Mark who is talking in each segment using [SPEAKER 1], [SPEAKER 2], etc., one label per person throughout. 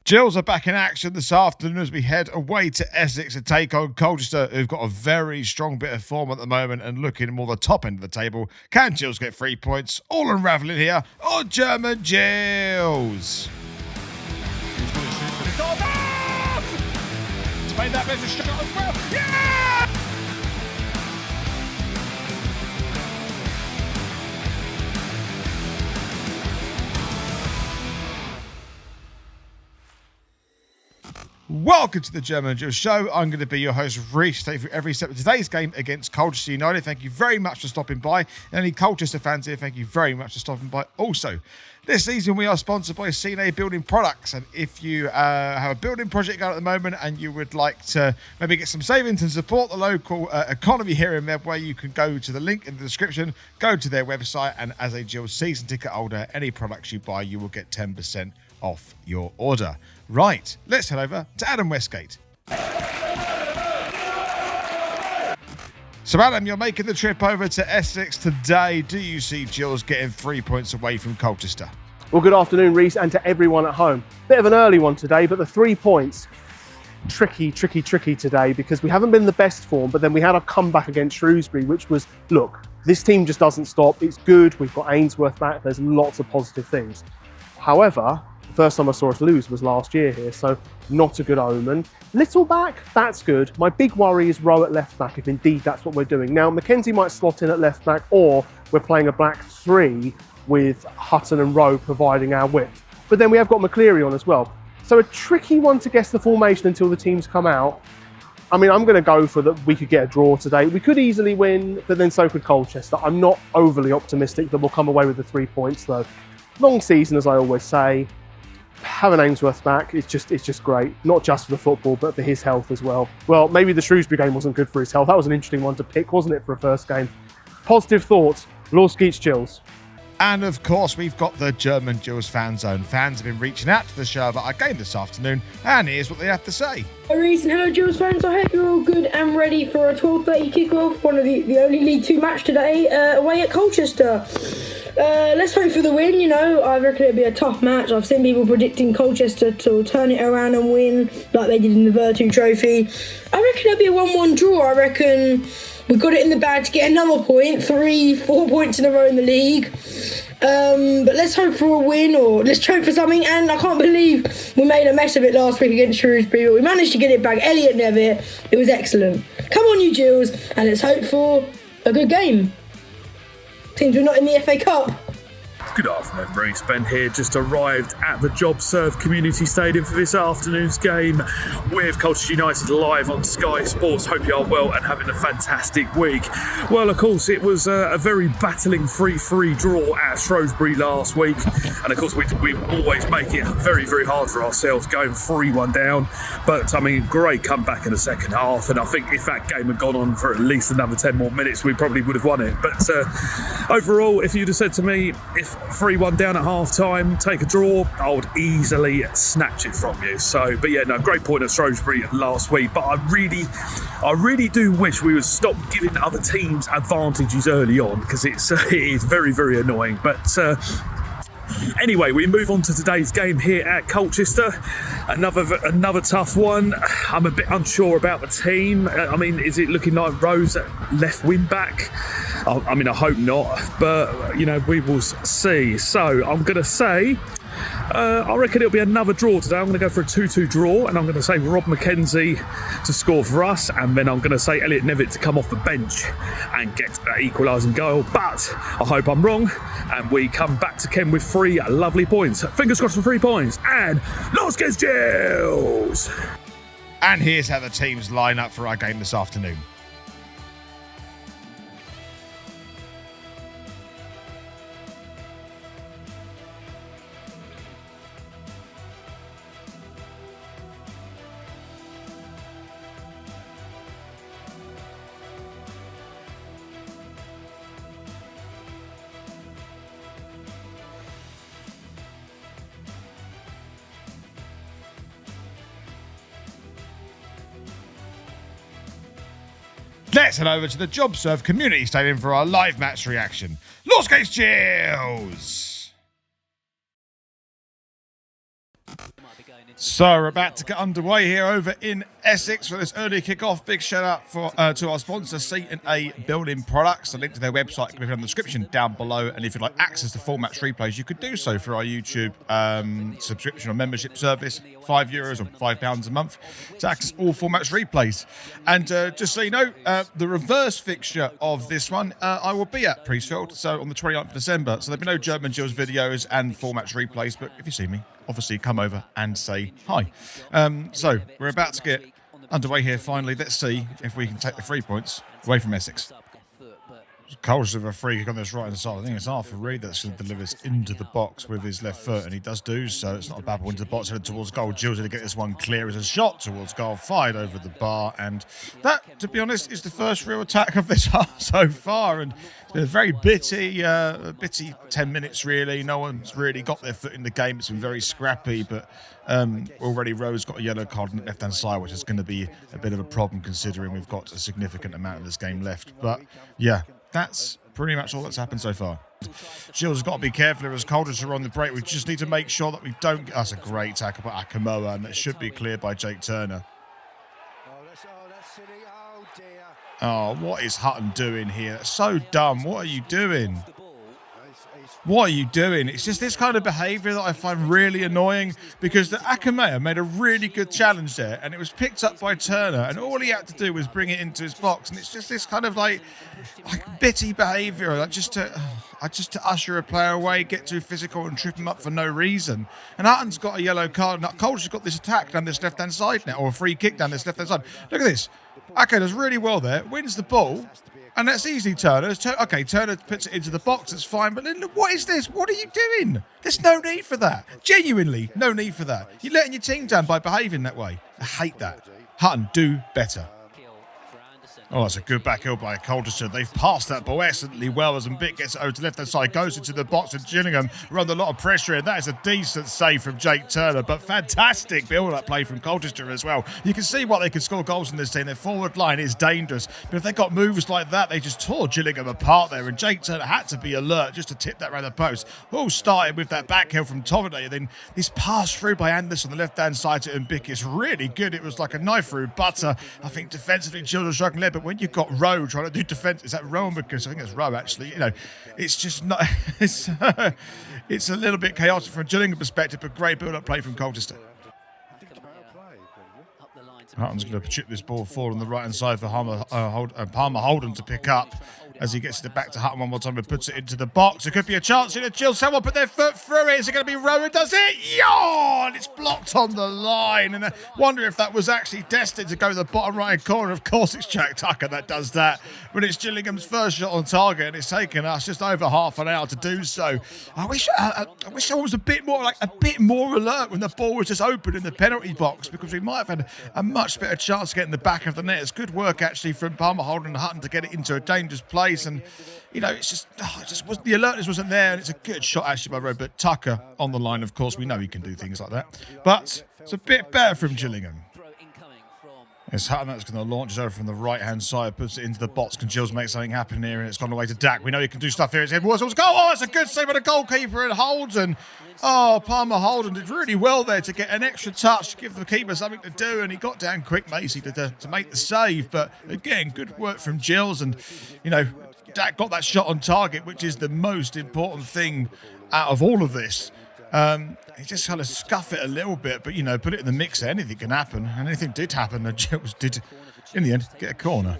[SPEAKER 1] Gills are back in action this afternoon as we head away to Essex to take on Colchester, who've got a very strong bit of form at the moment and looking more the top end of the table. Can Gills get 3 points? All unravelling here on German Gills. It's made that better shot as well. Yeah! Welcome to the German Gills Show. I'm going to be your host, Reece, take you through every step of today's game against Colchester United. Thank you very much for stopping by. And any Colchester fans here, thank you very much for stopping by. Also, this season we are sponsored by CNA Building Products. And if you have a building project going at the moment and you would like to maybe get some savings and support the local economy here in Medway, you can go to the link in the description, go to their website, and as a Gills season ticket holder, any products you buy, you will get 10% off your order. Right, let's head over to Adam Wesgate. So Adam, you're making the trip over to Essex today. Do you see Gills getting 3 points away from Colchester?
[SPEAKER 2] Well, good afternoon, Reece, and to everyone at home. Bit of an early one today, but the 3 points, tricky today because we haven't been in the best form, but then we had a comeback against Shrewsbury, which was, look, this team just doesn't stop. It's good. We've got Ainsworth back. There's lots of positive things. However, first time I saw us lose was last year here, so not a good omen. Little back, that's good. My big worry is Rowe at left back, if indeed that's what we're doing. Now, Mackenzie might slot in at left back, or we're playing a black three with Hutton and Rowe providing our width. But then we have got McCleary on as well. So a tricky one to guess the formation until the teams come out. I mean, I'm going to go for that we could get a draw today. We could easily win, but then so could Colchester. I'm not overly optimistic that we'll come away with the 3 points, though. Long season, as I always say. Having Ainsworth back, it's just great. Not just for the football, but for his health as well. Well, maybe the Shrewsbury game wasn't good for his health. That was an interesting one to pick, wasn't it, for a first game? Positive thoughts. Wesgate Gills.
[SPEAKER 1] And of course, we've got the German Gills fan zone. Fans have been reaching out to the show about our game this afternoon, and here's what they have to say.
[SPEAKER 3] Hello, Reece, and hello, Gills fans. I hope you're all good and ready for a 12:30 kickoff. One of the only League Two match today, away at Colchester. Let's hope for the win. You know, I reckon it'll be a tough match. I've seen people predicting Colchester to turn it around and win like they did in the Virtu Trophy. I reckon it'll be a 1-1 draw. I reckon we've got it in the bag to get another point, 3-4 points in a row in the league. But let's hope for a win, or let's hope for something. And I can't believe we made a mess of it last week against Shrewsbury, but we managed to get it back. Elliot Nevitt, it was excellent. Come on, you Gills, and let's hope for a good game. Teams we're not in the FA Cup.
[SPEAKER 4] Good afternoon, Reece. Ben here, just arrived at the JobServe Community Stadium for this afternoon's game with Colchester United live on Sky Sports. Hope you are well and having a fantastic week. Well, of course, it was a very battling 3-3 draw at Shrewsbury last week. And of course, we always make it very, very hard for ourselves going 3-1 down. But, I mean, great comeback in the second half. And I think if that game had gone on for at least another 10 more minutes, we probably would have won it. But overall, if you'd have said to me, if 3-1 down at half time, take a draw, I would easily snatch it from you. So, but yeah, no, great point at Shrewsbury last week. But I really do wish we would stop giving other teams advantages early on, because it is very, very annoying. But anyway, we move on to today's game here at Colchester. Another tough one. I'm a bit unsure about the team. I mean, is it looking like Rose at left wing back? I mean, I hope not, but, you know, we will see. So I'm going to say, I reckon it'll be another draw today. I'm going to go for a 2-2 draw, and I'm going to say Rob Mackenzie to score for us, and then I'm going to say Elliot Nevitt to come off the bench and get that equalising goal. But I hope I'm wrong, and we come back to Ken with 3 lovely points. Fingers crossed for 3 points, and Wesgate Gills!
[SPEAKER 1] And here's how the teams line up for our game this afternoon. Let's head over to the JobServe Community Stadium for our live match reaction. Wesgate Gills! So we're about to get underway here over in Essex for this early kick-off. Big shout out to our sponsor, C&A Building Products. The link to their website can be found in the description down below. And if you'd like access to full match replays, you could do so through our YouTube subscription or membership service, €5 or £5 a month to access all full match replays. And just so you know, the reverse fixture of this one, I will be at Priestfield, so on the 29th of December. So there'll be no German Gills videos and full match replays, but if you see me, obviously come over and say hi. So we're about to get underway here finally. Let's see if we can take the 3 points away from Essex. Colchester with a free kick on this right hand side. I think it's Arthur Reed that delivers into the box with his left foot, and he does do so. It's not a bad ball into the box, headed towards goal. Gills to get this one clear as a shot towards goal, fired over the bar, and that, to be honest, is the first real attack of this half so far. And it's been a very bitty 10 minutes really. No one's really got their foot in the game. It's been very scrappy, but already Rose got a yellow card on the left hand side, which is going to be a bit of a problem considering we've got a significant amount of this game left. But yeah, that's pretty much all that's happened so far. Gills has got to be careful as Colchester are on the break. We just need to make sure that we don't... That's a great tackle by Akamoa, and that should be cleared by Jake Turner. Oh, what is Hutton doing here? That's so dumb. What are you doing? What are you doing? It's just this kind of behaviour that I find really annoying, because the Akamea made a really good challenge there and it was picked up by Turner, and all he had to do was bring it into his box, and it's just this kind of like bitty behaviour, like just to usher a player away, get too physical and trip him up for no reason. And Hutton's got a yellow card. Now Colch's got this attack down this left-hand side now, or a free kick down this left-hand side. Look at this. Ake does really well there, wins the ball. And that's easy, Turner. Okay, Turner puts it into the box. It's fine. But then, look, what is this? What are you doing? There's no need for that. Genuinely, no need for that. You're letting your team down by behaving that way. I hate that. Hutton, do better. Oh, that's a good back heel by Colchester. They've passed that ball excellently well as Mbit gets it over to the left-hand side, goes into the box, and Gillingham are under a lot of pressure, and that is a decent save from Jake Turner, but fantastic build-up play from Colchester as well. You can see why they can score goals in this team. Their forward line is dangerous, but if they got moves like that, they just tore Gillingham apart there, and Jake Turner had to be alert just to tip that around the post. All started with that back heel from Tovide, and then this pass through by Anderson on the left-hand side to Mbik is really good. It was like a knife through butter. I think defensively, Gills are struggling there, but when you've got Rowe trying to do defence, is that Rowe? Because I think it's Rowe actually. You know, it's just not. It's a little bit chaotic from a Gillingham perspective, but great build-up play from Colchester. Hutton's going to chip this ball forward on the right-hand side for Palmer Holden to pick up as he gets it back to Hutton one more time and puts it into the box. There could be a chance here to Gills. Someone put their foot through it. Is it going to be Rowe who does it? Yawn! It's blocked on the line. And I wonder if that was actually destined to go to the bottom right corner. Of course, it's Jack Tucker that does that. But it's Gillingham's first shot on target, and it's taken us just over half an hour to do so. I wish someone was a bit more alert when the ball was just open in the penalty box, because we might have had a much better chance of getting the back of the net. It's good work actually from Palmer Holden and Hutton to get it into a dangerous place. And you know, it's just wasn't, the alertness wasn't there, and it's a good shot actually by Rowe. But Tucker on the line, of course, we know he can do things like that. But it's a bit better from Gillingham. It's Hutton that's going to launch it over from the right-hand side, puts it into the box. Can Gills make something happen here? And it's gone away to Dak. We know he can do stuff here. It's Edwards. Goal! Oh, it's a good save by the goalkeeper and Holden. Oh, Palmer Holden did really well there to get an extra touch, to give the keeper something to do, and he got down quick, Macy, to make the save. But again, good work from Gills, and you know, Dak got that shot on target, which is the most important thing out of all of this. He just kind of scuff it a little bit, but you know, put it in the mix. Anything can happen, and anything did happen. And Gills did, in the end, get a corner.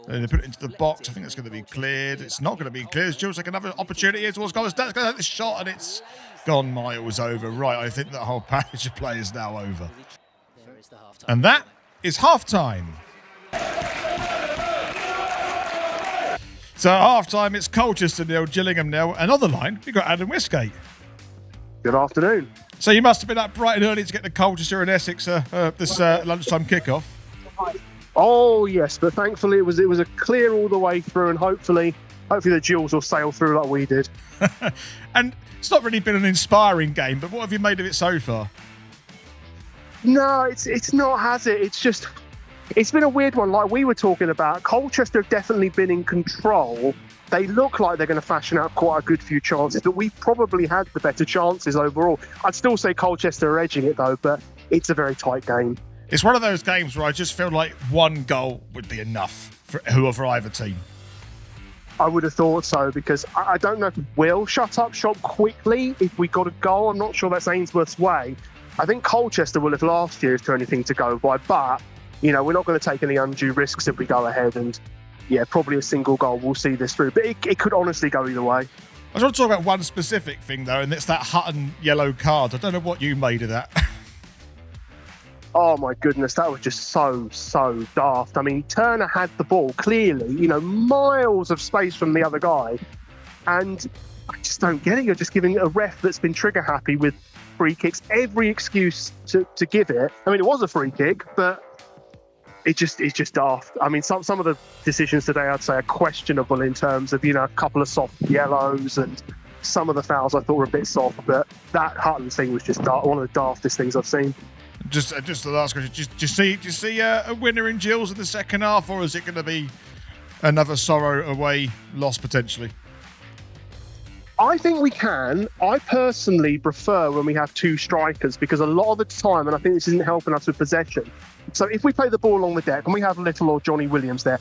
[SPEAKER 1] And they put it into the box. I think it's going to be cleared. It's not going to be cleared. Gills take another opportunity here towards goal. That's going to have the shot, and it's gone miles over. Right, I think that whole package of play is now over. And that is half-time. So at half-time, it's Colchester 0, Gillingham 0. Another line, we've got Adam Wesgate.
[SPEAKER 2] Good afternoon.
[SPEAKER 1] So you must have been up bright and early to get to Colchester and Essex this lunchtime kickoff.
[SPEAKER 2] Oh yes, but thankfully it was a clear all the way through, and hopefully the Gills will sail through like we did.
[SPEAKER 1] And it's not really been an inspiring game, but what have you made of it so far?
[SPEAKER 2] No, it's not, has it? It's been a weird one. Like we were talking about, Colchester have definitely been in control, they look like they're going to fashion out quite a good few chances, but we probably had the better chances overall. I'd still say Colchester are edging it though, but it's a very tight game.
[SPEAKER 1] It's one of those games where I just feel like one goal would be enough for either team.
[SPEAKER 2] I would have thought so, because I don't know if we'll shut up shop quickly if we got a goal. I'm not sure that's Ainsworth's way. I think Colchester will have last year to anything to go by, but, we're not going to take any undue risks if we go ahead, and, probably a single goal will see this through. But it could honestly go either way.
[SPEAKER 1] I just want to talk about one specific thing, though, and it's that Hutton yellow card. I don't know what you made of that.
[SPEAKER 2] Oh my goodness, that was just so daft. I mean, Turner had the ball clearly, miles of space from the other guy. And I just don't get it. You're just giving a ref that's been trigger happy with free kicks every excuse to give it. I mean, it was a free kick, but it's just daft. I mean, some of the decisions today I'd say are questionable in terms of, a couple of soft yellows, and some of the fouls I thought were a bit soft, but that Hutton thing was just one of the daftest things I've seen.
[SPEAKER 1] Just the last question. Do you see a winner in Gills in the second half, or is it going to be another sorrow away loss potentially?
[SPEAKER 2] I think we can. I personally prefer when we have two strikers, because a lot of the time, and I think this isn't helping us with possession. So if we play the ball along the deck and we have Little or Johnny Williams there,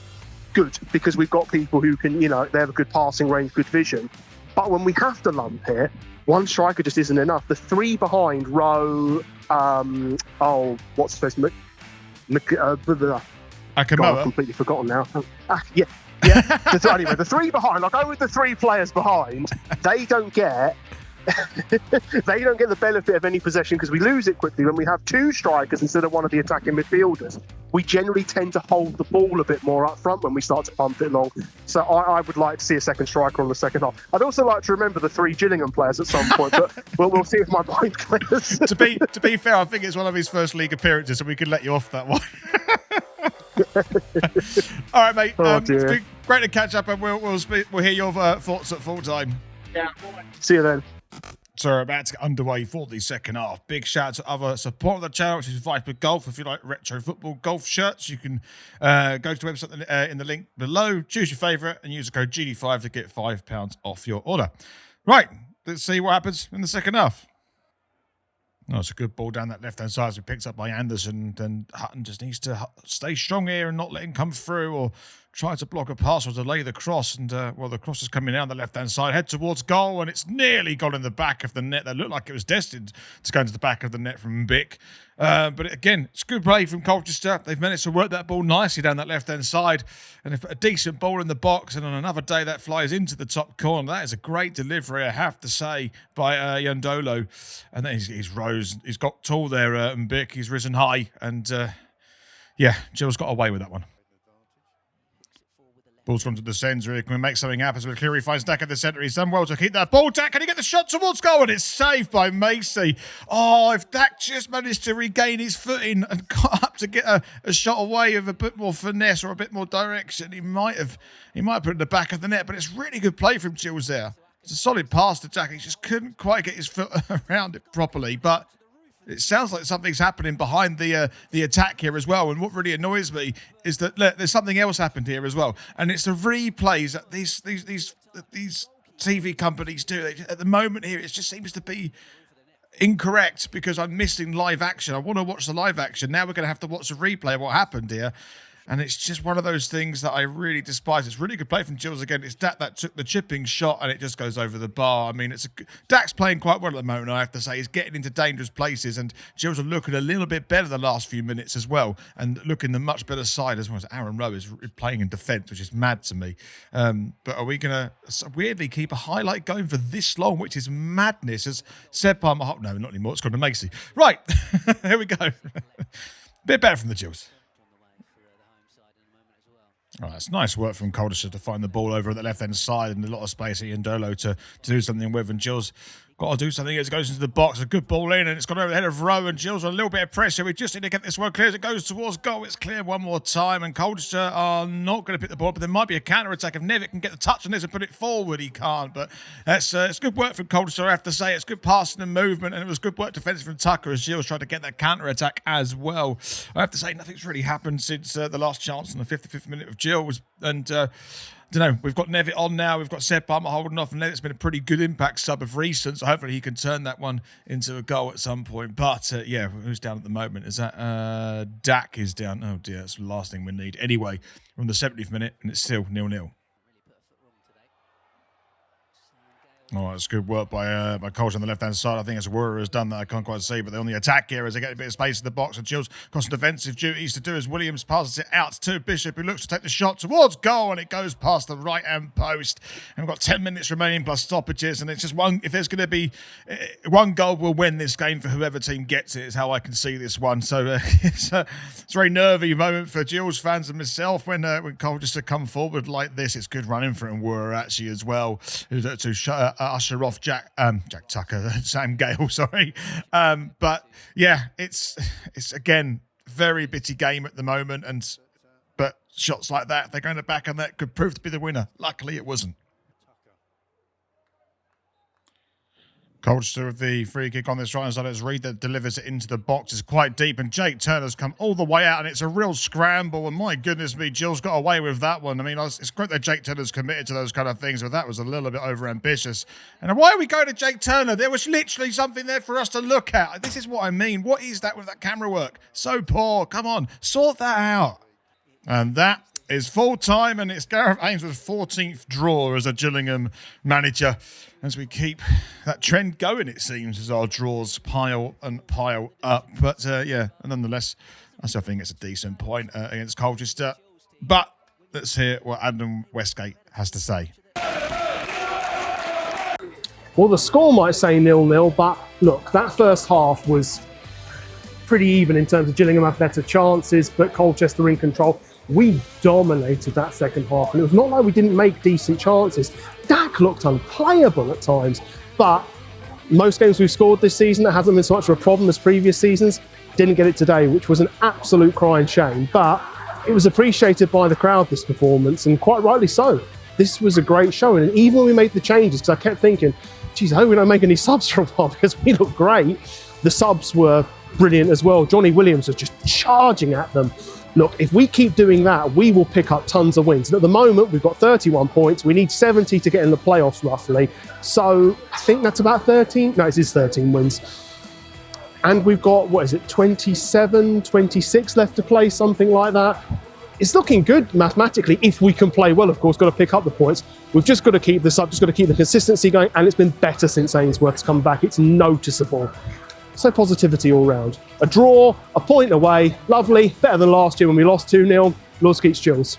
[SPEAKER 2] good, because we've got people who can, they have a good passing range, good vision. But when we have to lump it, one striker just isn't enough. The three behind Rowe, what's his face?
[SPEAKER 1] Akamoa.
[SPEAKER 2] I've completely forgotten now. Yeah. So anyway, the three behind, I'll go with the three players behind. They don't get the benefit of any possession because we lose it quickly. When we have two strikers instead of one of the attacking midfielders, we generally tend to hold the ball a bit more up front when we start to pump it long. So I would like to see a second striker on the second half. I'd also like to remember the three Gillingham players at some point, but we'll see if my mind clears.
[SPEAKER 1] To be fair, I think it's one of his first league appearances, so we can let you off that one. All right, mate. It's been great to catch up, and we'll hear your thoughts at full time.
[SPEAKER 2] Yeah. See you then.
[SPEAKER 1] So we're about to get underway for the second half. Big shout out to other support of the channel, which is Viper Golf. If you like retro football golf shirts, you can go to the website in the link below, choose your favourite, and use the code GD5 to get £5 off your order. Right, let's see what happens in the second half. Oh, it's a good ball down that left-hand side as it picks up by Anderson. Then Hutton just needs to stay strong here and not let him come through, or try to block a pass or delay the cross. And, the cross is coming down the left-hand side, head towards goal, and it's nearly gone in the back of the net. That looked like it was destined to go into the back of the net from Bick. But again, it's good play from Colchester. They've managed to work that ball nicely down that left-hand side. And if a decent ball in the box, and on another day that flies into the top corner, that is a great delivery, I have to say, by Yandolo. And then he's rose. He's got tall there, and Bick. He's risen high. And, Gills got away with that one. Ball's gone to the centre. Can we make something happen? So Cleary finds Dak at the centre. He's done well to keep that ball. Dak, can he get the shot towards goal? And it's saved by Macy. Oh, if Dak just managed to regain his footing and got up to get a shot away with a bit more finesse or a bit more direction, he might have put it in the back of the net. But it's really good play from Gills there. It's a solid pass to Dak. He just couldn't quite get his foot around it properly. But it sounds like something's happening behind the attack here as well. And what really annoys me is that there's something else happened here as well. And it's the replays that these TV companies do. At the moment here, it just seems to be incorrect because I'm missing live action. I want to watch the live action. Now we're going to have to watch the replay of what happened here. And it's just one of those things that I really despise. It's really good play from Gills again. It's Dak that took the chipping shot and it just goes over the bar. I mean, Dak's playing quite well at the moment, I have to say. He's getting into dangerous places, and Gills are looking a little bit better the last few minutes as well, and looking the much better side as well. As Aaron Rowe is playing in defence, which is mad to me. But are we going to weirdly keep a highlight going for this long, which is madness? As said by no, not anymore. It's gone to Macy. Right, here we go. Bit better from the Gills. Oh, it's nice work from Colchester to find the ball over at the left-hand side and a lot of space at Yandolo to do something with. And Gills got to do something as it goes into the box. A good ball in, and it's gone over the head of Rowe, and Gills on a little bit of pressure. We just need to get this one clear as it goes towards goal. It's clear one more time, and Colchester are not going to pick the ball, but there might be a counter-attack. If Nevitt can get the touch on this and put it forward, he can't. But it's good work from Colchester, I have to say. It's good passing and movement, and it was good work defensively from Tucker as Gills tried to get that counter-attack as well. I have to say, nothing's really happened since the last chance in the 55th minute of Gills, and don't know. We've got Nevitt on now. We've got Seb Palmer holding off, and Nevitt's been a pretty good impact sub of recent. So hopefully he can turn that one into a goal at some point. But yeah, who's down at the moment? Is that Dak is down? Oh dear, that's the last thing we need. Anyway, we're on the 70th minute, and it's still 0-0. Oh, that's good work by Colchester on the left-hand side. I think it's Wura has done that. I can't quite see, but they're on the attack here as they get a bit of space in the box. And Gills got some defensive duties to do as Williams passes it out to Bishop, who looks to take the shot towards goal, and it goes past the right-hand post. And we've got 10 minutes remaining plus stoppages, and it's just one. If there's going to be one goal, will win this game for whoever team gets it. Is how I can see this one. So it's a very nervy moment for Gills fans and myself when Colchester come forward like this. It's good running for him, Wura actually as well, to usher off Jack Tucker, Sam Gale, sorry. But yeah, it's again very bitty game at the moment, but shots like that, they're going to back, and that could prove to be the winner. Luckily, it wasn't. Colchester with the free kick on this right-hand side as Reed that delivers it into the box. It's quite deep, and Jake Turner's come all the way out, and it's a real scramble, and my goodness me, Gills got away with that one. I mean, it's great that Jake Turner's committed to those kind of things, but that was a little bit over-ambitious. And why are we going to Jake Turner? There was literally something there for us to look at. This is what I mean. What is that with that camera work? So poor. Come on, sort that out. And that is full time, and it's Gareth Ainsworth's 14th draw as a Gillingham manager. As we keep that trend going, it seems, as our draws pile and pile up. But yeah, nonetheless, I still think it's a decent point against Colchester. But let's hear what Adam Wesgate has to say.
[SPEAKER 2] Well, the score might say 0-0, but look, that first half was pretty even in terms of Gillingham had better chances, but Colchester in control. We dominated that second half, and it was not like we didn't make decent chances. Dak looked unplayable at times, but most games we've scored this season, that hasn't been so much of a problem as previous seasons. Didn't get it today, which was an absolute crying shame, but it was appreciated by the crowd, this performance, and quite rightly so. This was a great showing, and even when we made the changes, because I kept thinking, geez, I hope we don't make any subs for a while, because we look great. The subs were brilliant as well. Johnny Williams was just charging at them. Look, if we keep doing that, we will pick up tons of wins. And at the moment, we've got 31 points. We need 70 to get in the playoffs, roughly. So I think that's about 13. No, it is 13 wins. And we've got, 27, 26 left to play, something like that. It's looking good mathematically if we can play well, of course, got to pick up the points. We've just got to keep this up, just got to keep the consistency going. And it's been better since Ainsworth's come back. It's noticeable. So positivity all round. A draw, a point away, lovely, better than last year when we lost 2-0. Wesgate's Gills.